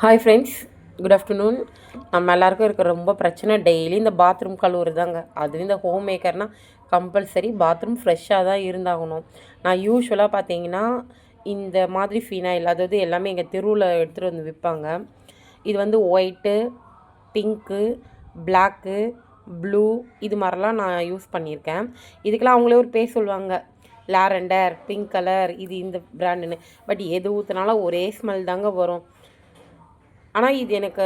Hi friends, good afternoon. நம்ம எல்லாருக்கும் இருக்கிற ரொம்ப பிரச்சனை டெய்லி இந்த பாத்ரூம் கழுவுறதாங்க. அதுவும் இந்த ஹோம் மேக்கர்னால் கம்பல்சரி பாத்ரூம் ஃப்ரெஷ்ஷாக தான் இருந்தாகணும். நான் யூஸ்வலாக பார்த்தீங்கன்னா இந்த மாதிரி ஃபினாயில், அதாவது எல்லாமே எங்கள் தெருவில் எடுத்துகிட்டு வந்து விற்பாங்க. இது வந்து ஒயிட்டு, பிங்க்கு, பிளாக்கு, ப்ளூ இது மாதிரிலாம் நான் யூஸ் பண்ணியிருக்கேன். இதுக்கெல்லாம் அவங்களே ஒரு பேர் சொல்லுவாங்க, லாரெண்டர், பிங்க் கலர், இது இந்த பிராண்டுன்னு. பட் எது ஊற்றினாலும் ஒரே ஸ்மெல் தாங்க வரும். ஆனால் இது எனக்கு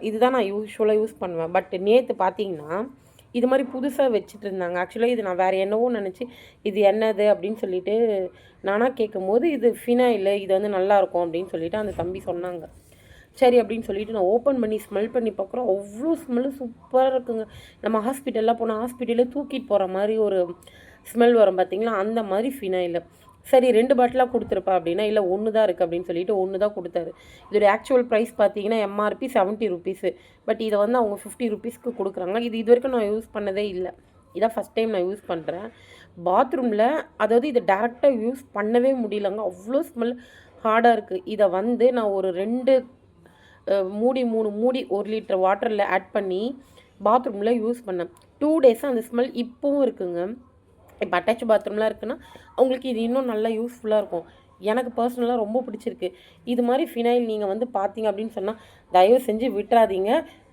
இதுதான் நான் யூஸ்வலாக யூஸ் பண்ணுவேன். பட் நேற்று பார்த்தீங்கன்னா இது மாதிரி புதுசாக வச்சுட்டு இருந்தாங்க. ஆக்சுவலாக இது நான் வேறு என்னவோ நினச்சி இது என்னது அப்படின்னு சொல்லிட்டு நானாக கேட்கும்போது இது ஃபினாயில், இது வந்து நல்லாயிருக்கும் அப்படின்னு சொல்லிட்டு அந்த தம்பி சொன்னாங்க. சரி அப்படின்னு சொல்லிட்டு நான் ஓப்பன் பண்ணி ஸ்மெல் பண்ணி பார்க்குறோம். அவ்வளோ ஸ்மெல்லு சூப்பராக இருக்குங்க. நம்ம ஹாஸ்பிட்டல்லாம் போனால் ஹாஸ்பிட்டலில் தூக்கிட்டு போகிற மாதிரி ஒரு ஸ்மெல் வரும் பார்த்தீங்களா, அந்த மாதிரி ஃபினாயில். சரி 2 பாட்டிலாக கொடுத்துருப்பா அப்படின்னா, இல்லை ஒன்று தான் இருக்குது அப்படின்னு சொல்லிட்டு ஒன்று தான் கொடுத்தாரு. இதோட ஆக்சுவல் ப்ரைஸ் பார்த்தீங்கன்னா எம்ஆர்பி 70 ருபீஸு. பட் இதை வந்து அவங்க 50 ருபீஸ்க்கு கொடுக்குறாங்க. இது வரைக்கும் நான் யூஸ் பண்ணதே இல்லை. இதான் ஃபஸ்ட் டைம் நான் யூஸ் பண்ணுறேன் பாத்ரூமில். அதாவது இதை டேரெக்டாக யூஸ் பண்ணவே முடியலங்க, அவ்வளோ ஸ்மெல் ஹார்டாக இருக்குது. இதை வந்து நான் ஒரு 2 மூடி 3 மூடி 1 லிட்டர் வாட்டரில் ஆட் பண்ணி பாத்ரூமில் யூஸ் பண்ணேன். 2 டேஸாக அந்த ஸ்மெல் இப்போவும் இருக்குங்க. இப்போ அட்டாச் பாத்ரூம்லாம் இருக்குன்னா அவங்களுக்கு இது இன்னும் நல்லா யூஸ்ஃபுல்லாக இருக்கும். எனக்கு பர்சனலாக ரொம்ப பிடிச்சிருக்கு. இது மாதிரி ஃபினாயில் நீங்கள் வந்து பார்த்தீங்க அப்படின்னு சொன்னால் தயவு செஞ்சு விட்டுறாதீங்க,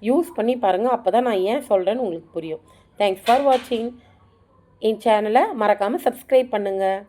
யூஸ் பண்ணி பாருங்கள். அப்போ தான் நான் ஏன் சொல்கிறேன்னு உங்களுக்கு புரியும். தேங்க்ஸ் ஃபார் வாட்சிங். என் சேனலை மறக்காமல் சப்ஸ்கிரைப் பண்ணுங்கள்.